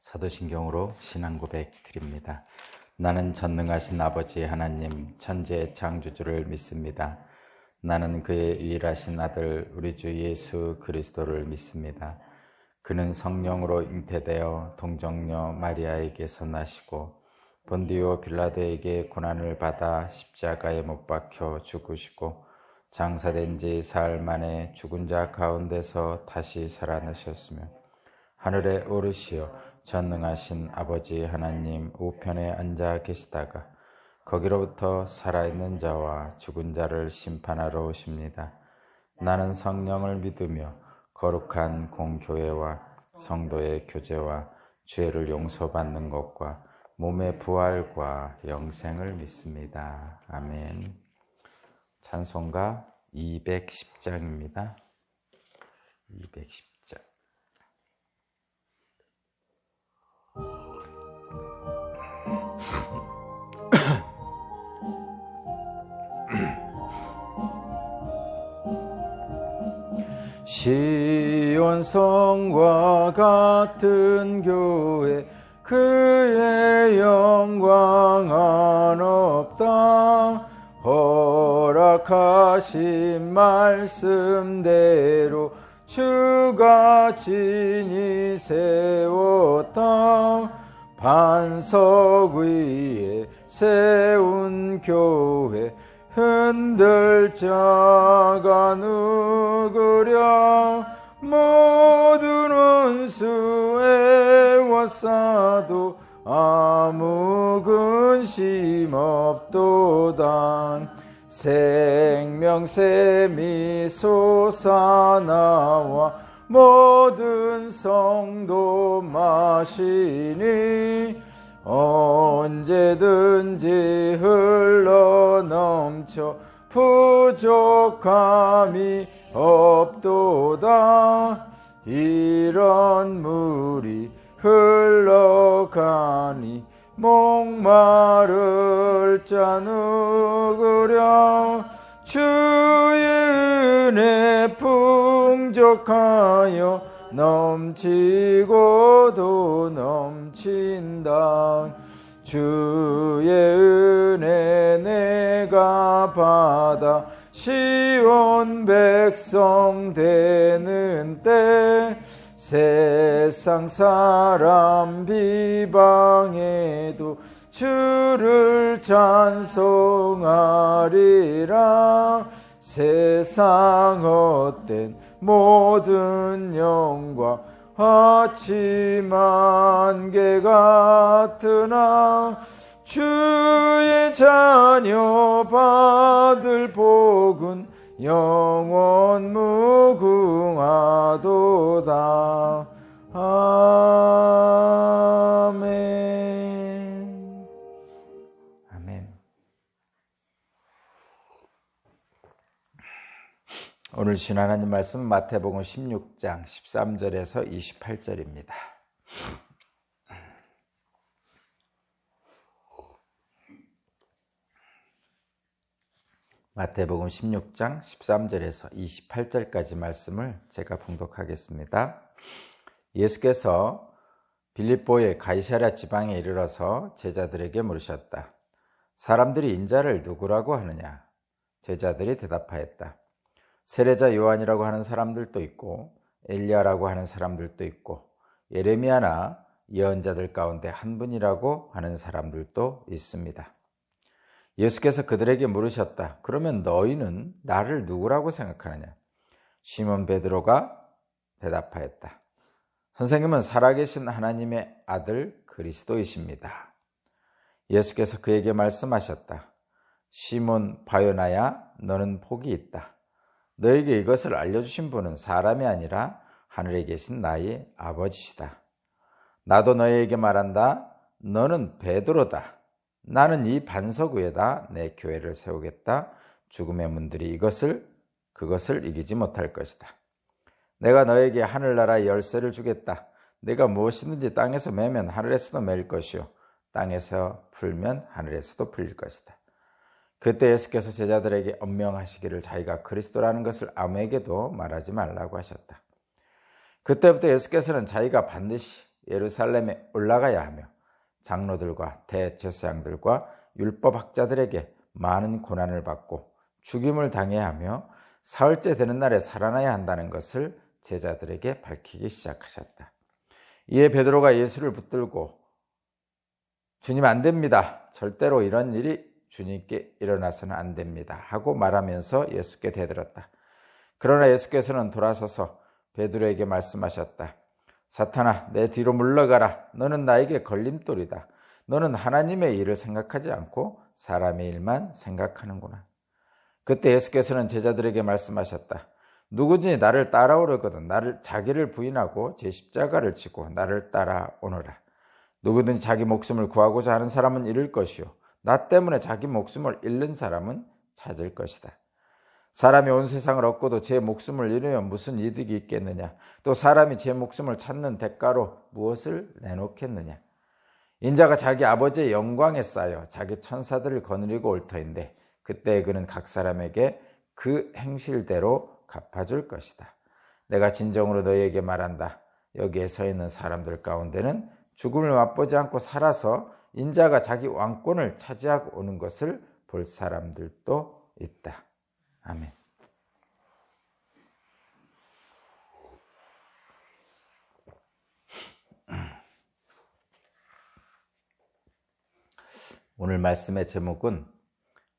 사도신경으로 신앙 고백 드립니다. 나는 전능하신 아버지 하나님 천지의 창조주를 믿습니다. 나는 그의 유일하신 아들 우리 주 예수 그리스도를 믿습니다. 그는 성령으로 잉태되어 동정녀 마리아에게서 나시고 본디오 빌라도에게 고난을 받아 십자가에 못 박혀 죽으시고 장사된 지 사흘 만에 죽은 자 가운데서 다시 살아나셨으며 하늘에 오르시어 전능하신 아버지 하나님 우편에 앉아 계시다가 거기로부터 살아있는 자와 죽은 자를 심판하러 오십니다. 나는 성령을 믿으며 거룩한 공교회와 성도의 교제와 죄를 용서받는 것과 몸의 부활과 영생을 믿습니다. 아멘. 찬송가 210장입니다. 210장. 시온성과 같은 교회 그의 영광 한없다. 허락하신 말씀대로 주가 친히 세웠다. 반석 위에 세운 교회 흔들 자가 누구랴. 모든 원수에 왔사도 아무 근심 없도다. 생명샘이 솟아나와 모든 성도 마시니 언제든지 흘러넘쳐 부족함이 없도다. 이런 물이 흘러가니 목마를 자 누구랴. 주의 은혜 풍족하여 넘치고도 넘친다. 주의 은혜 내가 받아 시온 백성 되는 때 세상 사람 비방해도 주를 찬송하리라. 세상 헛된 모든 영광 아침 안개 같으나 주의 자녀 받을 복은 영원 무궁하도다. 아멘. 아멘. 오늘 주신 하나님 말씀 마태복음 16장 13절에서 28절입니다. 마태복음 16장 13절에서 28절까지 말씀을 제가 봉독하겠습니다. 예수께서 빌립보의 가이사랴 지방에 이르러서 제자들에게 물으셨다. 사람들이 인자를 누구라고 하느냐? 제자들이 대답하였다. 세례자 요한이라고 하는 사람들도 있고 엘리야라고 하는 사람들도 있고 예레미야나 예언자들 가운데 한 분이라고 하는 사람들도 있습니다. 예수께서 그들에게 물으셨다. 그러면 너희는 나를 누구라고 생각하느냐? 시몬 베드로가 대답하였다. 선생님은 살아계신 하나님의 아들 그리스도이십니다. 예수께서 그에게 말씀하셨다. 시몬 바요나야, 너는 복이 있다. 너에게 이것을 알려주신 분은 사람이 아니라 하늘에 계신 나의 아버지시다. 나도 너희에게 말한다. 너는 베드로다. 나는 이 반석 위에다 내 교회를 세우겠다. 죽음의 문들이 그것을 이기지 못할 것이다. 내가 너에게 하늘나라의 열쇠를 주겠다. 내가 무엇이든지 땅에서 매면 하늘에서도 매일 것이요 땅에서 풀면 하늘에서도 풀릴 것이다. 그때 예수께서 제자들에게 엄명하시기를 자기가 그리스도라는 것을 아무에게도 말하지 말라고 하셨다. 그때부터 예수께서는 자기가 반드시 예루살렘에 올라가야 하며 장로들과 대제사장들과 율법학자들에게 많은 고난을 받고 죽임을 당해야 하며 사흘째 되는 날에 살아나야 한다는 것을 제자들에게 밝히기 시작하셨다. 이에 베드로가 예수를 붙들고 주님 안 됩니다. 절대로 이런 일이 주님께 일어나서는 안 됩니다. 하고 말하면서 예수께 대들었다. 그러나 예수께서는 돌아서서 베드로에게 말씀하셨다. 사탄아, 내 뒤로 물러가라. 너는 나에게 걸림돌이다. 너는 하나님의 일을 생각하지 않고 사람의 일만 생각하는구나. 그때 예수께서는 제자들에게 말씀하셨다. 누구든지 나를 따라오려거든 자기를 부인하고 제 십자가를 지고 나를 따라오너라. 누구든지 자기 목숨을 구하고자 하는 사람은 잃을 것이요 나 때문에 자기 목숨을 잃는 사람은 찾을 것이다. 사람이 온 세상을 얻고도 제 목숨을 잃으면 무슨 이득이 있겠느냐? 또 사람이 제 목숨을 찾는 대가로 무엇을 내놓겠느냐? 인자가 자기 아버지의 영광에 쌓여 자기 천사들을 거느리고 올 터인데 그때 그는 각 사람에게 그 행실대로 갚아줄 것이다. 내가 진정으로 너희에게 말한다. 여기에 서 있는 사람들 가운데는 죽음을 맛보지 않고 살아서 인자가 자기 왕권을 차지하고 오는 것을 볼 사람들도 있다. 아멘. 오늘 말씀의 제목은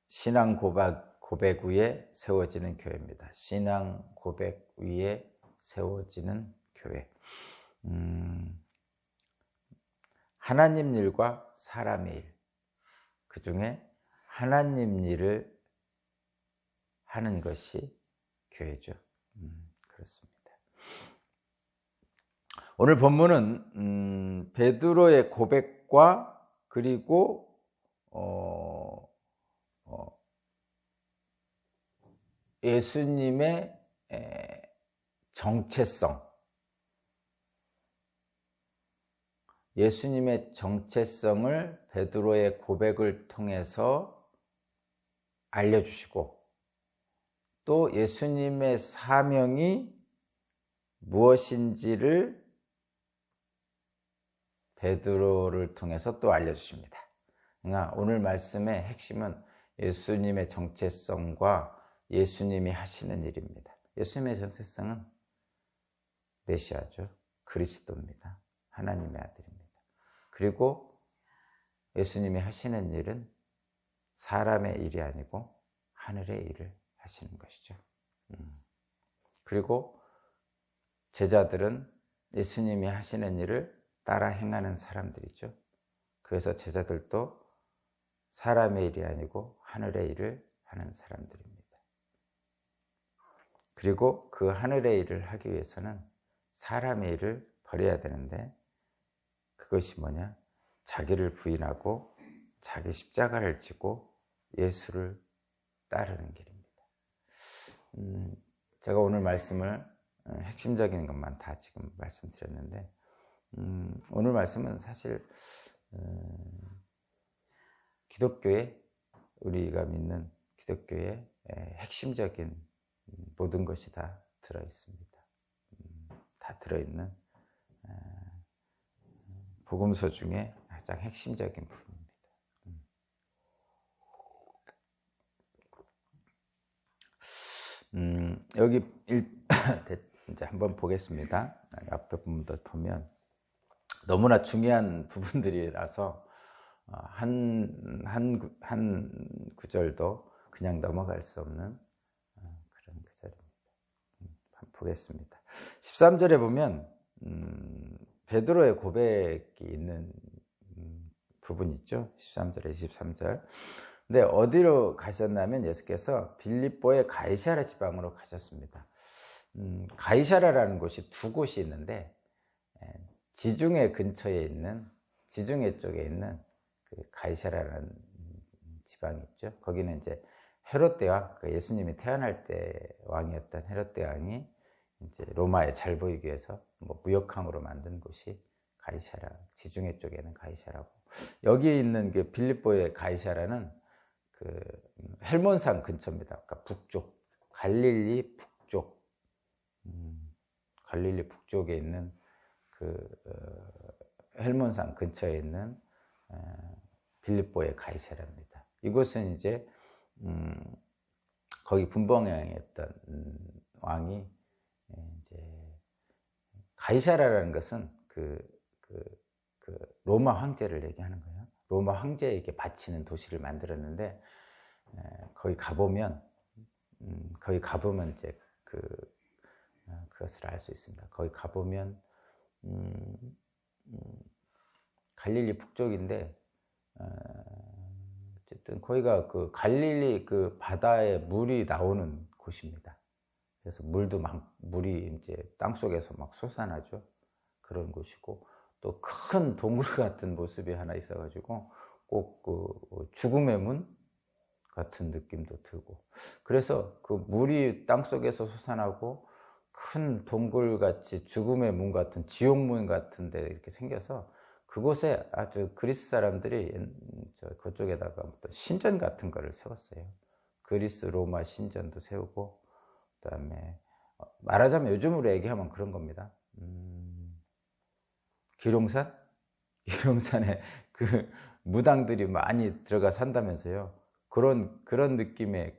신앙 고백 위에 세워지는 교회입니다. 신앙 고백 위에 세워지는 교회. 하나님 일과 사람의 일, 그 중에 하나님 일을 하는 것이 교회죠. 그렇습니다. 오늘 본문은 베드로의 고백과 그리고 예수님의 정체성, 예수님의 정체성을 베드로의 고백을 통해서 알려주시고 또 예수님의 사명이 무엇인지를 베드로를 통해서 또 알려주십니다. 그러니까 오늘 말씀의 핵심은 예수님의 정체성과 예수님이 하시는 일입니다. 예수님의 정체성은 메시아죠. 그리스도입니다. 하나님의 아들입니다. 그리고 예수님이 하시는 일은 사람의 일이 아니고 하늘의 일을 하시는 것이죠. 그리고 제자들은 예수님이 하시는 일을 따라 행하는 사람들이죠. 그래서 제자들도 사람의 일이 아니고 하늘의 일을 하는 사람들입니다. 그리고 그 하늘의 일을 하기 위해서는 사람의 일을 버려야 되는데 그것이 뭐냐? 자기를 부인하고 자기 십자가를 지고 예수를 따르는 길입니다. 제가 오늘 말씀을 핵심적인 것만 다 지금 말씀드렸는데 오늘 말씀은 사실 기독교의 우리가 믿는 기독교의 핵심적인 모든 것이 다 들어있습니다. 다 들어있는 복음서 중에 가장 핵심적인 부분입니다. 여기 이제 한번 보겠습니다. 앞에 부분도 보면 너무나 중요한 부분들이라서 한 구절도 그냥 넘어갈 수 없는 그런 구절입니다. 한번 보겠습니다. 13절에 보면 베드로의 고백이 있는 부분이 있죠. 13절에 23절. 근데 어디로 가셨냐면 예수께서 빌립보의 가이사랴 지방으로 가셨습니다. 가이사랴라는 곳이 두 곳이 있는데 지중해 근처에 있는 지중해 쪽에 있는 그 가이사랴라는 지방이 있죠. 거기는 이제 헤롯 대왕, 그 예수님이 태어날 때 왕이었던 헤롯 대왕이 이제 로마에 잘 보이기 위해서 뭐 무역항으로 만든 곳이 가이사랴, 지중해 쪽에는 가이사랴고 여기 있는 그 빌립보의 가이사랴는 그 헬몬산 근처입니다. 그러니까 북쪽, 갈릴리 북쪽, 갈릴리 북쪽에 있는 헬몬산 근처에 있는 빌립보의 가이사랴입니다. 이곳은 이제 거기 분봉왕이었던 왕이 이제 가이사랴라는 것은 로마 황제를 얘기하는 거예요. 로마 황제에게 바치는 도시를 만들었는데 거기 가보면 이제 그것을 알 수 있습니다. 거기 가보면 갈릴리 북쪽인데 어쨌든 거기가 그 갈릴리 그 바다에 물이 나오는 곳입니다. 그래서 물이 이제 땅 속에서 막 솟아나죠. 그런 곳이고 또 큰 동굴 같은 모습이 하나 있어가지고 꼭 그 죽음의 문 같은 느낌도 들고, 그래서 그 물이 땅 속에서 솟아나고 큰 동굴같이 죽음의 문 같은 지옥문 같은 데 이렇게 생겨서 그곳에 아주 그리스 사람들이 그쪽에다가 어떤 신전 같은 거를 세웠어요. 그리스 로마 신전도 세우고, 그 다음에 말하자면 요즘으로 얘기하면 그런 겁니다. 기룡산에 그 무당들이 많이 들어가 산다면서요. 그런 느낌의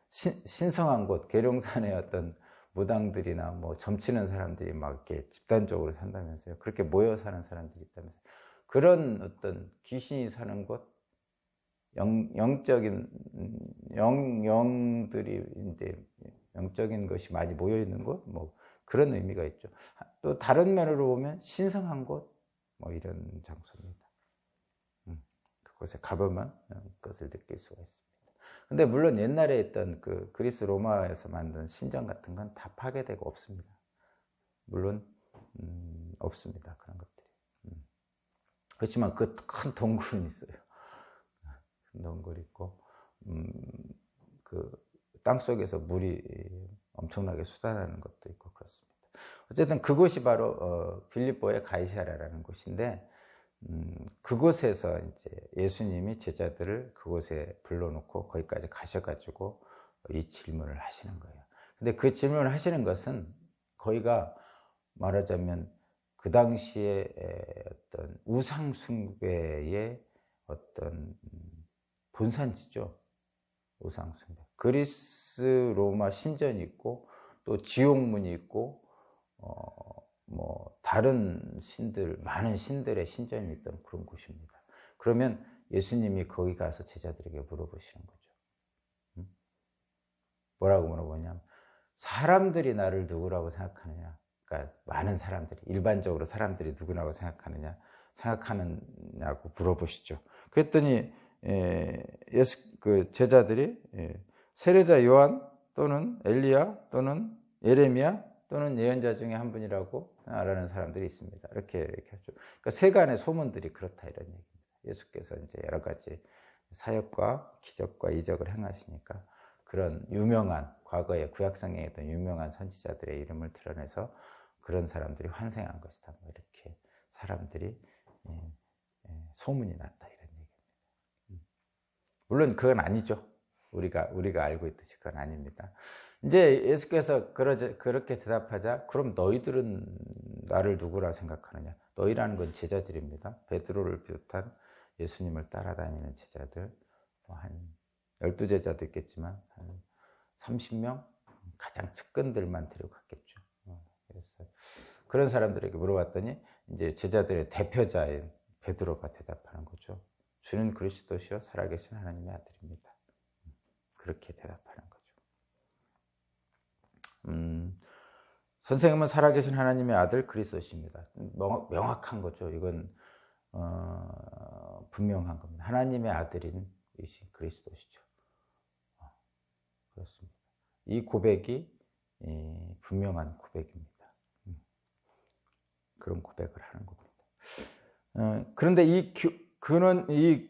신성한 곳, 계룡산에 어떤 무당들이나 뭐 점치는 사람들이 막 이렇게 집단적으로 산다면서요. 그렇게 모여 사는 사람들이 있다면서요. 그런 어떤 귀신이 사는 곳, 영적인 영들이 이제 영적인 것이 많이 모여 있는 곳, 뭐 그런 의미가 있죠. 또 다른 면으로 보면 신성한 곳, 뭐 이런 장소입니다. 그곳에 가보면 그것을 느낄 수가 있습니다. 근데 물론 옛날에 있던 그 그리스 로마에서 만든 신전 같은 건 다 파괴되고 없습니다. 물론 없습니다. 그런 것들이. 그렇지만 그 큰 동굴은 있어요. 큰 동굴이 있고 그 땅속에서 물이 엄청나게 쏟아나는 것도 있고 그렇습니다. 어쨌든 그곳이 바로 빌립보의 가이사랴라는 곳인데, 그곳에서 이제 예수님이 제자들을 그곳에 불러놓고 거기까지 가셔가지고 이 질문을 하시는 거예요. 근데 그 질문을 하시는 것은 거기가 말하자면 그 당시에 어떤 우상숭배의 어떤 본산지죠. 우상숭배. 그리스 로마 신전이 있고 또 지옥문이 있고 뭐 다른 신들, 많은 신들의 신전이 있던 그런 곳입니다. 그러면 예수님이 거기 가서 제자들에게 물어보시는 거죠. 뭐라고 물어보냐면, 사람들이 나를 누구라고 생각하느냐? 그러니까 많은 사람들이, 일반적으로 사람들이 누구라고 생각하느냐고 물어보시죠. 그랬더니 그 제자들이 세례자 요한 또는 엘리야 또는 예레미야 또는 예언자 중에 한 분이라고 말하는 사람들이 있습니다. 이렇게 하죠. 그러니까 세간의 소문들이 그렇다, 이런 얘기입니다. 예수께서 이제 여러 가지 사역과 기적과 이적을 행하시니까 그런 유명한, 과거에 구약성경에 있던 유명한 선지자들의 이름을 드러내서 그런 사람들이 환생한 것이다, 뭐 이렇게 사람들이 소문이 났다, 이런 얘기입니다. 물론 그건 아니죠. 우리가 알고 있듯이 그건 아닙니다. 이제 예수께서 그렇게 대답하자, 그럼 너희들은 나를 누구라 생각하느냐? 너희라는 건 제자들입니다. 베드로를 비롯한 예수님을 따라다니는 제자들, 한 12제자도 있겠지만 한 30명? 가장 측근들만 데려갔겠죠. 그래서 그런 사람들에게 물어봤더니 이제 제자들의 대표자인 베드로가 대답하는 거죠. 주는 그리스도시요 살아계신 하나님의 아들입니다. 그렇게 대답하는 거죠. 선생님은 살아계신 하나님의 아들 그리스도십니다. 명확한 거죠. 이건 분명한 겁니다. 하나님의 아들인 이신 그리스도시죠. 그렇습니다. 이 고백이 분명한 고백입니다. 그런 고백을 하는 겁니다. 그런데 이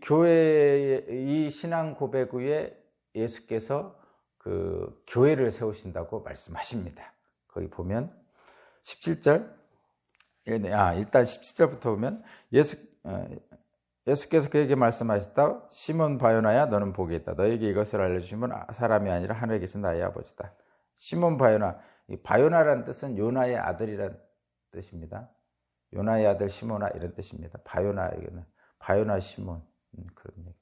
교회의 이 신앙 고백 후에 예수께서 그 교회를 세우신다고 말씀하십니다. 거기 보면 17절, 일단 17절부터 보면 예수께서 그에게 말씀하셨다. 시몬 바요나야, 너는 복이 있다. 너에게 이것을 알려주신 분 사람이 아니라 하늘에 계신 나의 아버지다. 시몬 바요나, 이 바요나라는 뜻은 요나의 아들이란 뜻입니다. 요나의 아들 시몬아 이런 뜻입니다. 바요나, 이거는 바요나 시몬, 그런 얘기입니다.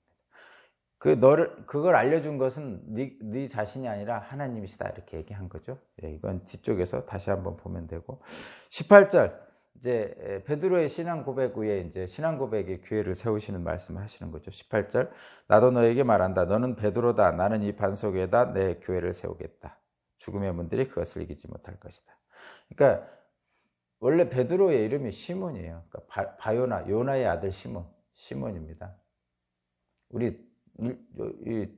그걸 알려준 것은 네 자신이 아니라 하나님이시다 이렇게 얘기한 거죠. 예, 이건 뒤쪽에서 다시 한번 보면 되고, 18절 이제 베드로의 신앙 고백 후에 이제 신앙 고백의 기회를 세우시는 말씀을 하시는 거죠. 18절, 나도 너에게 말한다. 너는 베드로다. 나는 이 반석 위에다 내 교회를 세우겠다. 죽음의 문들이 그것을 이기지 못할 것이다. 그러니까 원래 베드로의 이름이 시몬이에요. 그러니까 바요나, 요나의 아들 시몬입니다. 우리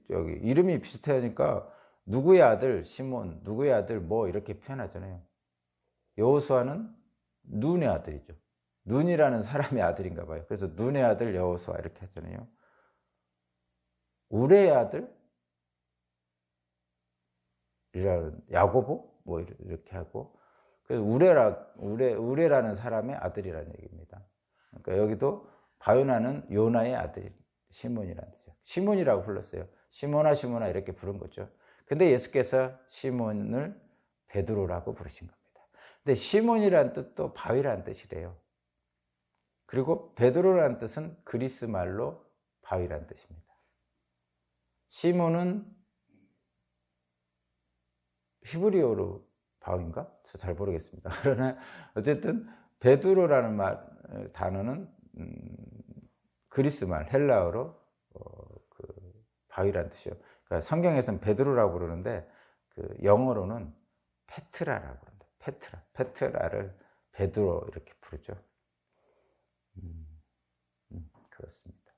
여기 이름이 비슷하니까 누구의 아들 시몬, 누구의 아들 뭐 이렇게 표현하잖아요. 여호수아는 눈의 아들이죠. 눈이라는 사람의 아들인가 봐요. 그래서 눈의 아들 여호수아 이렇게 하잖아요. 우레의 아들 이라는 야고보 뭐 이렇게 하고, 그래서 우레라는 사람의 아들이라는 얘기입니다. 그러니까 여기도 바요나는 요나의 아들 시몬이라는 뜻이에요. 시몬이라고 불렀어요. 시몬아 시몬아 이렇게 부른 거죠. 근데 예수께서 시몬을 베드로라고 부르신 겁니다. 근데 시몬이라는 뜻도 바위라는 뜻이래요. 그리고 베드로라는 뜻은 그리스 말로 바위라는 뜻입니다. 시몬은 히브리어로 바위인가? 저 잘 모르겠습니다. 그러나 어쨌든 베드로라는 단어는 그리스 말 헬라어로 바위라는 뜻이에요. 그러니까 성경에서는 베드로라고 부르는데 영어로는 페트라라고 부릅니다. 페트라를 베드로 이렇게 부르죠. 그렇습니다.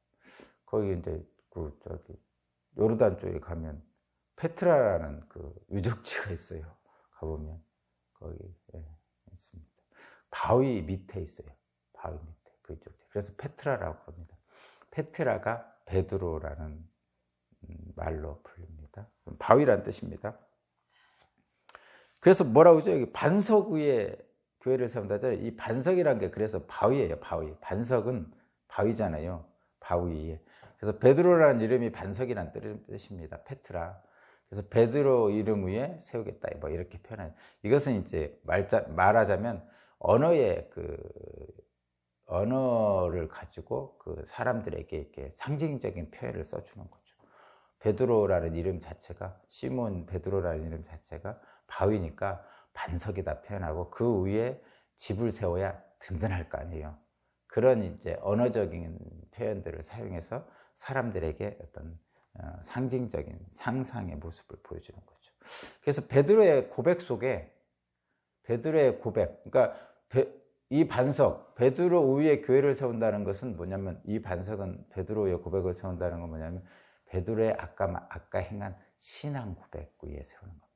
거기 이제 요르단 쪽에 가면 페트라라는 유적지가 있어요. 가보면 거기 있습니다. 바위 밑에 있어요. 바위 밑에 그 유적지. 그래서 페트라라고 합니다. 페트라가 베드로라는 말로 불립니다. 바위란 뜻입니다. 그래서 뭐라고 하죠? 여기 반석 위에 교회를 세운다죠. 이 반석이란 게 그래서 바위예요. 바위. 반석은 바위잖아요. 바위 위에. 그래서 베드로라는 이름이 반석이란 뜻입니다. 페트라. 그래서 베드로 이름 위에 세우겠다. 뭐 이렇게 표현해요. 이것은 이제 말하자면 언어를 가지고 사람들에게 이렇게 상징적인 표현을 써주는 거죠. 베드로라는 이름 자체가, 시몬 베드로라는 이름 자체가 바위니까 반석이다 표현하고 그 위에 집을 세워야 든든할 거 아니에요. 그런 이제 언어적인 표현들을 사용해서 사람들에게 어떤 상징적인 상상의 모습을 보여주는 거죠. 그래서 베드로의 고백 속에 그러니까 이 반석, 베드로 위에 교회를 세운다는 것은 뭐냐면, 이 반석은 베드로의 고백을 세운다는 건 뭐냐면 베드로의 아까 행한 신앙 고백 위에 세우는 겁니다.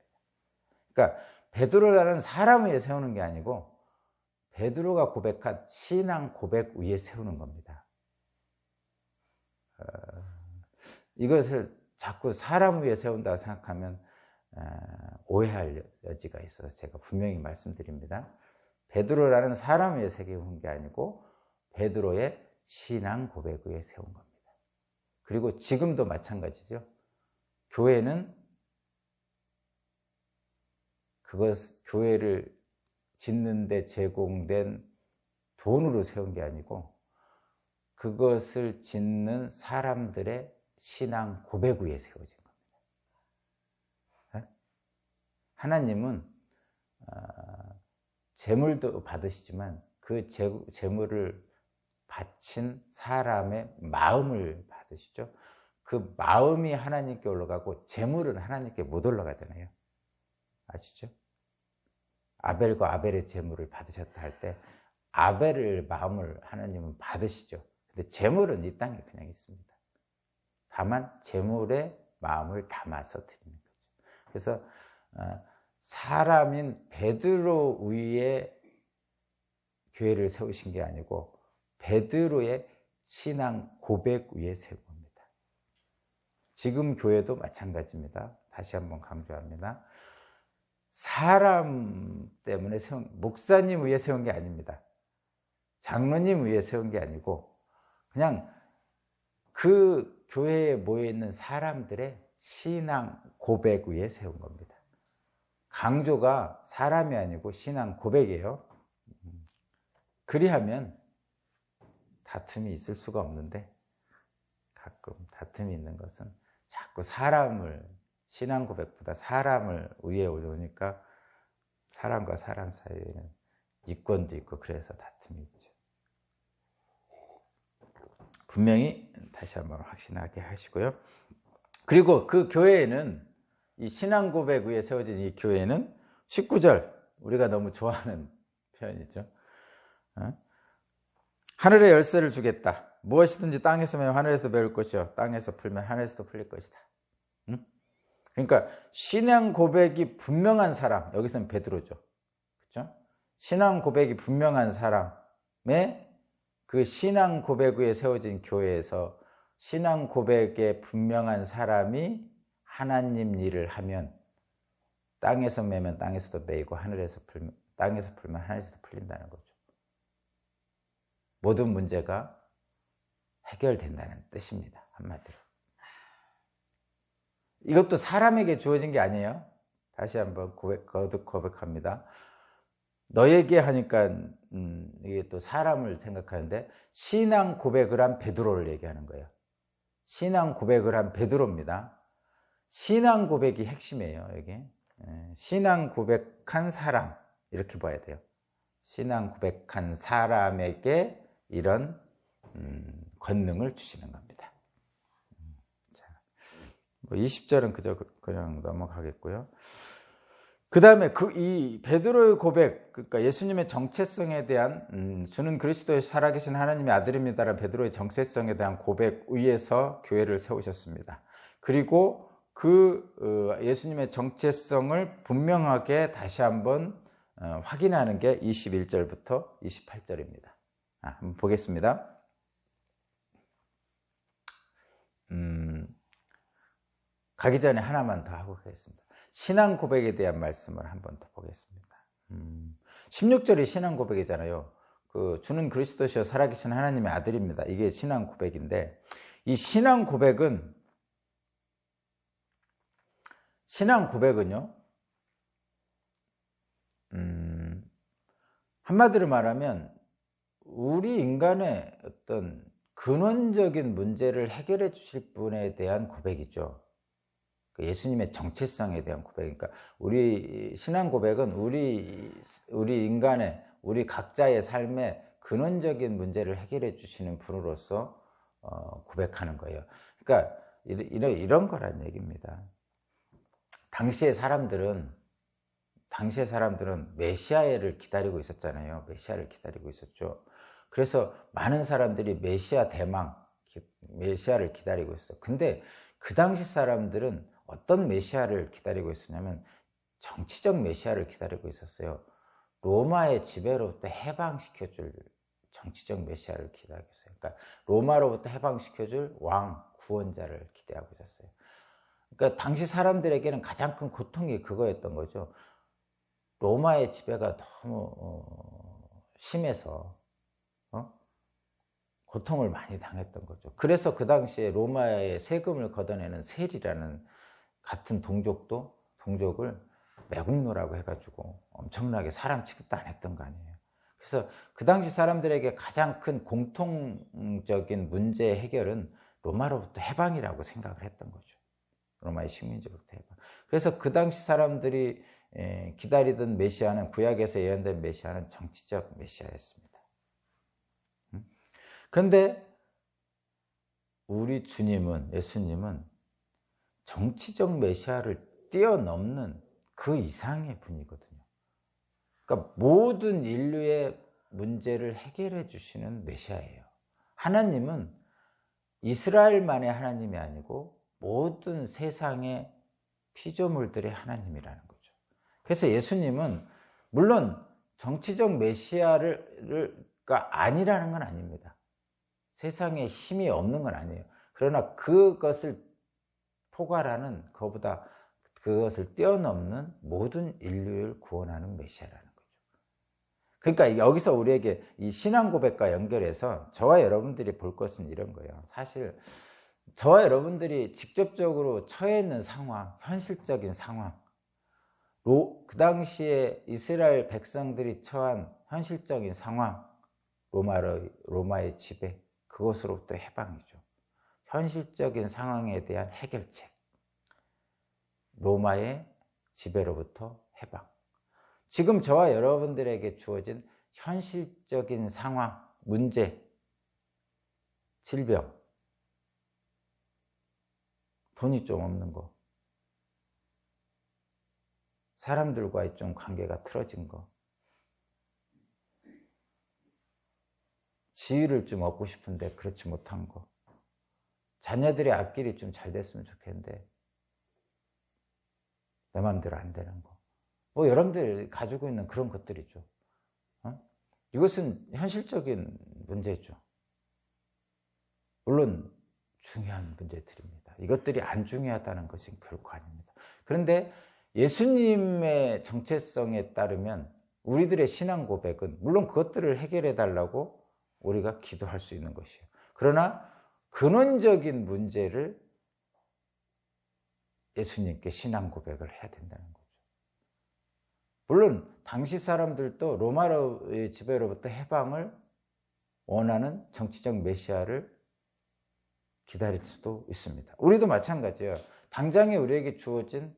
그러니까 베드로라는 사람 위에 세우는 게 아니고 베드로가 고백한 신앙 고백 위에 세우는 겁니다. 이것을 자꾸 사람 위에 세운다고 생각하면 오해할 여지가 있어서 제가 분명히 말씀드립니다. 베드로라는 사람 위에 세운 게 아니고 베드로의 신앙 고백 위에 세운 겁니다. 그리고 지금도 마찬가지죠. 교회는 교회를 짓는데 제공된 돈으로 세운 게 아니고 그것을 짓는 사람들의 신앙 고백 위에 세워진 겁니다. 하나님은 재물도 받으시지만 그 재물을 바친 사람의 마음을 받으시죠. 그 마음이 하나님께 올라가고 재물은 하나님께 못 올라가잖아요. 아시죠? 아벨과 아벨의 재물을 받으셨다 할 때 아벨의 마음을 하나님은 받으시죠. 근데 재물은 이 땅에 그냥 있습니다. 다만 재물의 마음을 담아서 드리는 거죠. 그래서 사람인 베드로 위에 교회를 세우신 게 아니고 베드로의 신앙 고백 위에 세운 겁니다. 지금 교회도 마찬가지입니다. 다시 한번 강조합니다. 사람 때문에 목사님 위에 세운 게 아닙니다. 장로님 위에 세운 게 아니고 그냥 그 교회에 모여있는 사람들의 신앙 고백 위에 세운 겁니다. 강조가 사람이 아니고 신앙 고백이에요. 그리하면 다툼이 있을 수가 없는데, 가끔 다툼이 있는 것은 자꾸 사람을, 신앙 고백보다 사람을 위에 올려오니까 사람과 사람 사이에는 이권도 있고 그래서 다툼이 있죠. 분명히 다시 한번 확신하게 하시고요. 그리고 그 교회에는, 이 신앙 고백 위에 세워진 이 교회는 19절, 우리가 너무 좋아하는 표현이죠. 하늘의 열쇠를 주겠다. 무엇이든지 땅에서 매면 하늘에서 매울 것이요, 땅에서 풀면 하늘에서도 풀릴 것이다. 그러니까 신앙 고백이 분명한 사람, 여기서는 베드로죠. 그렇죠? 신앙 고백이 분명한 사람의 그 신앙 고백 위에 세워진 교회에서 신앙 고백에 분명한 사람이 하나님 일을 하면 땅에서 매면 땅에서도 매이고 하늘에서 풀면, 땅에서 풀면 하늘에서도 풀린다는 거죠. 모든 문제가 해결된다는 뜻입니다. 한마디로. 이것도 사람에게 주어진 게 아니에요. 다시 한번 거듭 고백합니다. 너에게 하니까 이게 또 사람을 생각하는데, 신앙 고백을 한 베드로를 얘기하는 거예요. 신앙 고백을 한 베드로입니다. 신앙 고백이 핵심이에요. 여기 신앙 고백한 사람, 이렇게 봐야 돼요. 신앙 고백한 사람에게 이런 권능을 주시는 겁니다. 자, 20절은 그냥 넘어가겠고요. 그 다음에 이 베드로의 고백, 그러니까 예수님의 정체성에 대한, 주는 그리스도의 살아계신 하나님의 아들입니다라는 베드로의 정체성에 대한 고백 위에서 교회를 세우셨습니다. 그리고 그 예수님의 정체성을 분명하게 다시 한번 확인하는 게 21절부터 28절입니다. 한번 보겠습니다. 가기 전에 하나만 더 하고 가겠습니다. 신앙 고백에 대한 말씀을 한번 더 보겠습니다. 16절이 신앙 고백이잖아요. 주는 그리스도시여 살아계신 하나님의 아들입니다. 이게 신앙 고백인데, 이 신앙 고백은요, 한마디로 말하면 우리 인간의 어떤 근원적인 문제를 해결해 주실 분에 대한 고백이죠. 예수님의 정체성에 대한 고백이니까, 우리 신앙 고백은 우리 인간의, 우리 각자의 삶의 근원적인 문제를 해결해 주시는 분으로서 고백하는 거예요. 그러니까 이런 거란 얘기입니다. 당시의 사람들은 메시아를 기다리고 있었잖아요. 메시아를 기다리고 있었죠. 그래서 많은 사람들이 메시아 대망, 메시아를 기다리고 있어요. 근데 그 당시 사람들은 어떤 메시아를 기다리고 있었냐면 정치적 메시아를 기다리고 있었어요. 로마의 지배로부터 해방시켜줄 정치적 메시아를 기다리고 있어요. 그러니까 로마로부터 해방시켜줄 왕, 구원자를 기대하고 있었어요. 그러니까 당시 사람들에게는 가장 큰 고통이 그거였던 거죠. 로마의 지배가 너무 심해서 고통을 많이 당했던 거죠. 그래서 그 당시에 로마의 세금을 걷어내는 세리라는 같은 동족을 매국노라고 해가지고 엄청나게 사람 취급도 안 했던 거 아니에요. 그래서 그 당시 사람들에게 가장 큰 공통적인 문제 해결은 로마로부터 해방이라고 생각을 했던 거죠. 로마의 식민지로부터 해방. 그래서 그 당시 사람들이 기다리던 메시아는, 구약에서 예언된 메시아는 정치적 메시아였습니다. 그런데 우리 주님은, 예수님은 정치적 메시아를 뛰어넘는 그 이상의 분이거든요. 그러니까 모든 인류의 문제를 해결해 주시는 메시아예요. 하나님은 이스라엘만의 하나님이 아니고 모든 세상의 피조물들의 하나님이라는 거죠. 그래서 예수님은 물론 정치적 메시아가 아니라는 건 아닙니다. 세상에 힘이 없는 건 아니에요. 그러나 그것을 포괄하는, 그것을 뛰어넘는 모든 인류를 구원하는 메시아라는 거죠. 그러니까 여기서 우리에게 이 신앙 고백과 연결해서 저와 여러분들이 볼 것은 이런 거예요. 사실 저와 여러분들이 직접적으로 처해 있는 상황, 현실적인 상황, 그 당시에 이스라엘 백성들이 처한 현실적인 상황, 로마의 지배, 그것으로부터 해방이죠. 현실적인 상황에 대한 해결책, 로마의 지배로부터 해방. 지금 저와 여러분들에게 주어진 현실적인 상황, 문제, 질병, 돈이 좀 없는 거, 사람들과의 좀 관계가 틀어진 거, 지위를 좀 얻고 싶은데 그렇지 못한 거, 자녀들의 앞길이 좀 잘 됐으면 좋겠는데 내 마음대로 안 되는 거, 뭐 여러분들 가지고 있는 그런 것들이죠. 이것은 현실적인 문제죠. 물론 중요한 문제들입니다. 이것들이 안 중요하다는 것은 결코 아닙니다. 그런데 예수님의 정체성에 따르면 우리들의 신앙 고백은 물론 그것들을 해결해 달라고 우리가 기도할 수 있는 것이에요. 그러나 근원적인 문제를 예수님께 신앙 고백을 해야 된다는 거죠. 물론 당시 사람들도 로마의 지배로부터 해방을 원하는 정치적 메시아를 기다릴 수도 있습니다. 우리도 마찬가지예요. 당장에 우리에게 주어진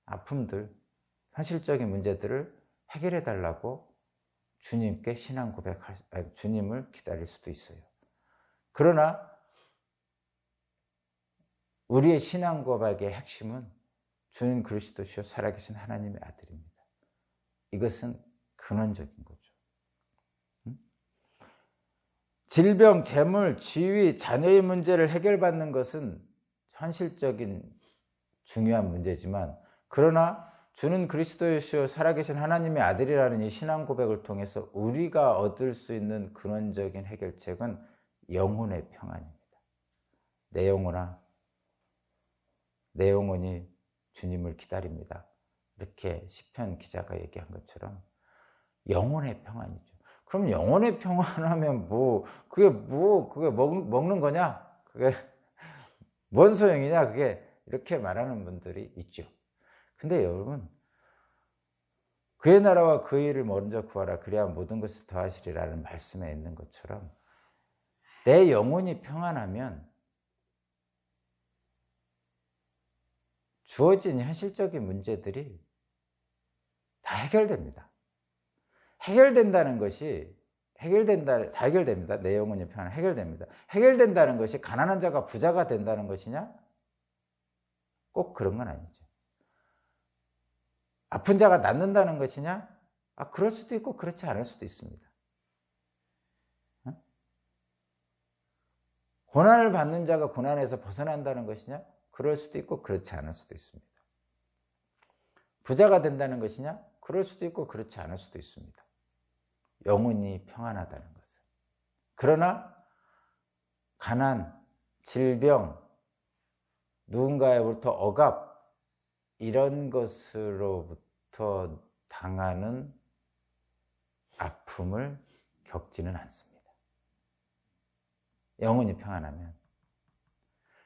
아픔들, 현실적인 문제들을 해결해 달라고 주님께 신앙 주님을 기다릴 수도 있어요. 그러나 우리의 신앙 고백의 핵심은 주는 그리스도시요 살아계신 하나님의 아들입니다. 이것은 근원적인 거죠. 질병, 재물, 지위, 자녀의 문제를 해결받는 것은 현실적인 중요한 문제지만, 그러나 주는 그리스도이시요 살아계신 하나님의 아들이라는 이 신앙 고백을 통해서 우리가 얻을 수 있는 근원적인 해결책은 영혼의 평안입니다. 내 영혼이 주님을 기다립니다. 이렇게 시편 기자가 얘기한 것처럼 영혼의 평안이죠. 그럼 영혼의 평안하면 그게 먹는 거냐? 그게 뭔 소용이냐? 그게 이렇게 말하는 분들이 있죠. 근데 여러분, 그의 나라와 그의 일을 먼저 구하라. 그래야 모든 것을 더하시리라는 말씀에 있는 것처럼 내 영혼이 평안하면 주어진 현실적인 문제들이 다 해결됩니다. 해결된다는 것이 다 해결됩니다. 내 영혼이 평안 해결됩니다. 해결된다는 것이 가난한 자가 부자가 된다는 것이냐? 꼭 그런 건 아니죠. 아픈 자가 낫는다는 것이냐? 그럴 수도 있고 그렇지 않을 수도 있습니다. 고난을 받는 자가 고난에서 벗어난다는 것이냐? 그럴 수도 있고 그렇지 않을 수도 있습니다. 부자가 된다는 것이냐? 그럴 수도 있고 그렇지 않을 수도 있습니다. 영혼이 평안하다는 것은. 그러나 가난, 질병, 누군가로부터 억압, 이런 것으로부터 당하는 아픔을 겪지는 않습니다. 영혼이 평안하면.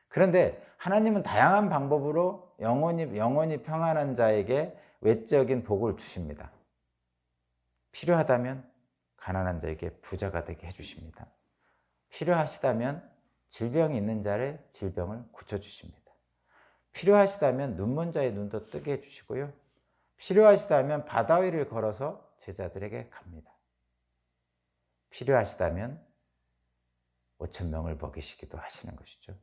그런데 하나님은 다양한 방법으로 영혼이 평안한 자에게 외적인 복을 주십니다. 필요하다면 가난한 자에게 부자가 되게 해주십니다. 필요하시다면 질병이 있는 자의 질병을 고쳐주십니다. 필요하시다면 눈먼 자의 눈도 뜨게 해주시고요. 필요하시다면 바다 위를 걸어서 제자들에게 갑니다. 필요하시다면 5,000명을 먹이시기도 하시는 것이죠.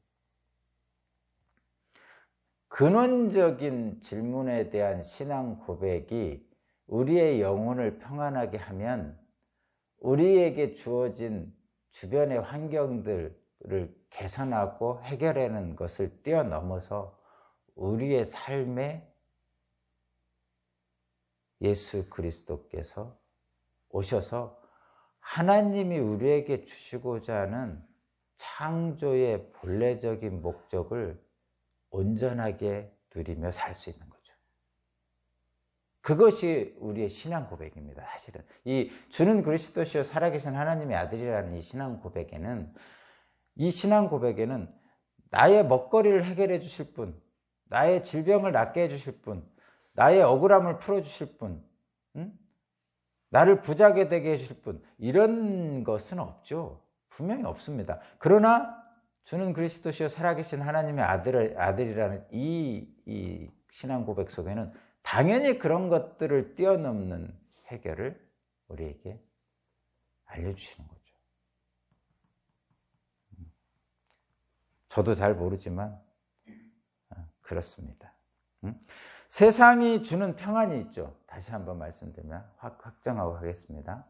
근원적인 질문에 대한 신앙 고백이 우리의 영혼을 평안하게 하면 우리에게 주어진 주변의 환경들을 개선하고 해결하는 것을 뛰어넘어서 우리의 삶에 예수 그리스도께서 오셔서 하나님이 우리에게 주시고자 하는 창조의 본래적인 목적을 온전하게 누리며 살 수 있는 거죠. 그것이 우리의 신앙 고백입니다. 사실은 이 주는 그리스도시요 살아계신 하나님의 아들이라는 이 신앙 고백에는 나의 먹거리를 해결해 주실 분, 나의 질병을 낫게 해 주실 분, 나의 억울함을 풀어 주실 분, 나를 부자게 되게 해주실 분, 이런 것은 없죠. 분명히 없습니다. 그러나 주는 그리스도시요 살아계신 하나님의 아들이라는 이 신앙 고백 속에는 당연히 그런 것들을 뛰어넘는 해결을 우리에게 알려주시는 거죠. 저도 잘 모르지만 그렇습니다. 세상이 주는 평안이 있죠. 다시 한번 말씀드리면 확정하고 하겠습니다.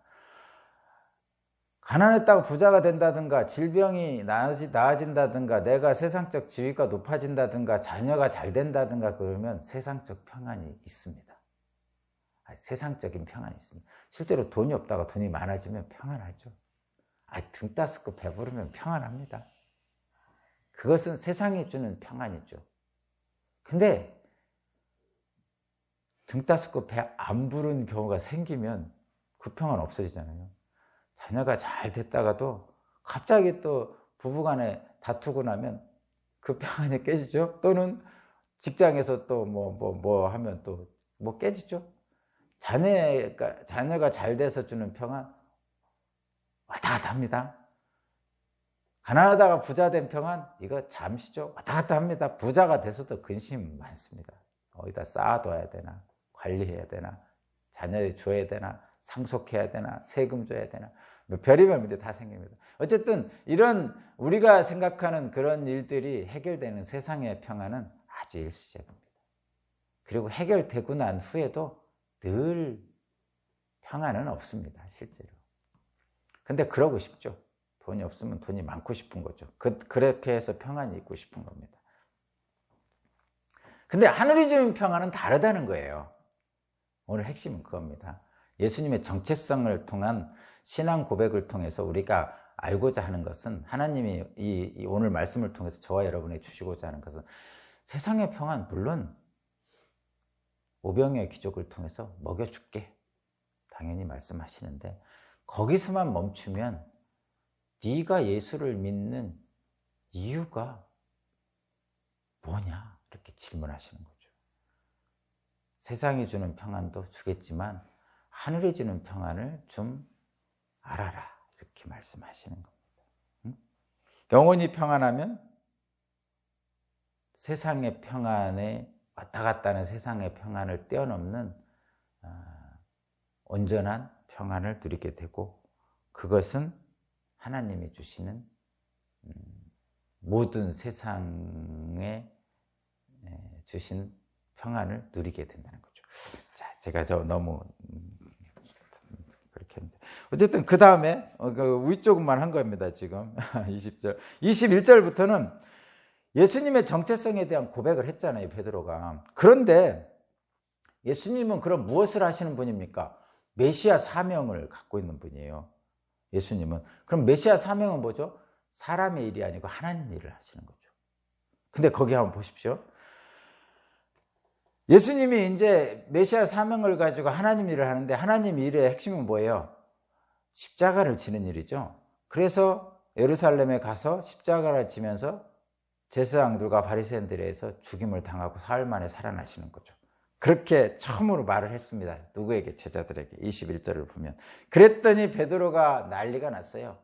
가난했다고 부자가 된다든가, 질병이 나아진다든가, 내가 세상적 지위가 높아진다든가, 자녀가 잘 된다든가 그러면 세상적 평안이 있습니다. 세상적인 평안이 있습니다. 실제로 돈이 없다가 돈이 많아지면 평안하죠. 등 따스고 배부르면 평안합니다. 그것은 세상이 주는 평안이죠. 근데 등 따스고 배 안 부른 경우가 생기면 그 평안 없어지잖아요. 자녀가 잘 됐다가도 갑자기 또 부부간에 다투고 나면 그 평안이 깨지죠. 또는 직장에서 또 뭐 하면 또 뭐 깨지죠. 자녀가 잘 돼서 주는 평안 왔다 갔다 합니다. 가난하다가 부자 된 평안 이거 잠시죠. 왔다 갔다 합니다. 부자가 돼서도 근심 많습니다. 어디다 쌓아둬야 되나, 관리해야 되나, 자녀에 줘야 되나, 상속해야 되나, 세금 줘야 되나, 별의별 문제 다 생깁니다. 어쨌든 이런 우리가 생각하는 그런 일들이 해결되는 세상의 평안은 아주 일시적입니다. 그리고 해결되고 난 후에도 늘 평안은 없습니다. 실제로. 근데 그러고 싶죠. 돈이 없으면 돈이 많고 싶은 거죠. 그렇게 해서 평안이 있고 싶은 겁니다. 근데 하늘이 주는 평안은 다르다는 거예요. 오늘 핵심은 그겁니다. 예수님의 정체성을 통한 신앙 고백을 통해서 우리가 알고자 하는 것은, 하나님이 이 오늘 말씀을 통해서 저와 여러분에게 주시고자 하는 것은, 세상의 평안 물론 오병이어 귀족을 통해서 먹여줄게 당연히 말씀하시는데, 거기서만 멈추면 네가 예수를 믿는 이유가 뭐냐 이렇게 질문하시는 거죠. 세상이 주는 평안도 주겠지만 하늘이 주는 평안을 좀 알아라 이렇게 말씀하시는 겁니다. 영혼이 평안하면 세상의 평안에 왔다 갔다 하는 세상의 평안을 뛰어넘는 온전한 평안을 누리게 되고, 그것은 하나님이 주시는 모든 세상에 주신 평안을 누리게 된다는 거죠. 자, 제가 너무 그렇게 했는데, 어쨌든 그 다음에 위쪽만 한 겁니다. 지금 20절, 21절부터는 예수님의 정체성에 대한 고백을 했잖아요, 베드로가. 그런데 예수님은 그럼 무엇을 하시는 분입니까? 메시아 사명을 갖고 있는 분이에요. 예수님은. 그럼 메시아 사명은 뭐죠? 사람의 일이 아니고 하나님 일을 하시는 거죠. 근데 거기 한번 보십시오. 예수님이 이제 메시아 사명을 가지고 하나님 일을 하는데, 하나님 일의 핵심은 뭐예요? 십자가를 지는 일이죠. 그래서 예루살렘에 가서 십자가를 지면서 제사장들과 바리새인들에 의해서 죽임을 당하고 사흘 만에 살아나시는 거죠. 그렇게 처음으로 말을 했습니다. 누구에게? 제자들에게. 21절을 보면. 그랬더니 베드로가 난리가 났어요.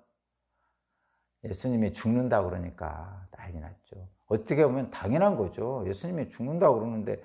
예수님이 죽는다고 그러니까 난리 났죠. 어떻게 보면 당연한 거죠. 예수님이 죽는다고 그러는데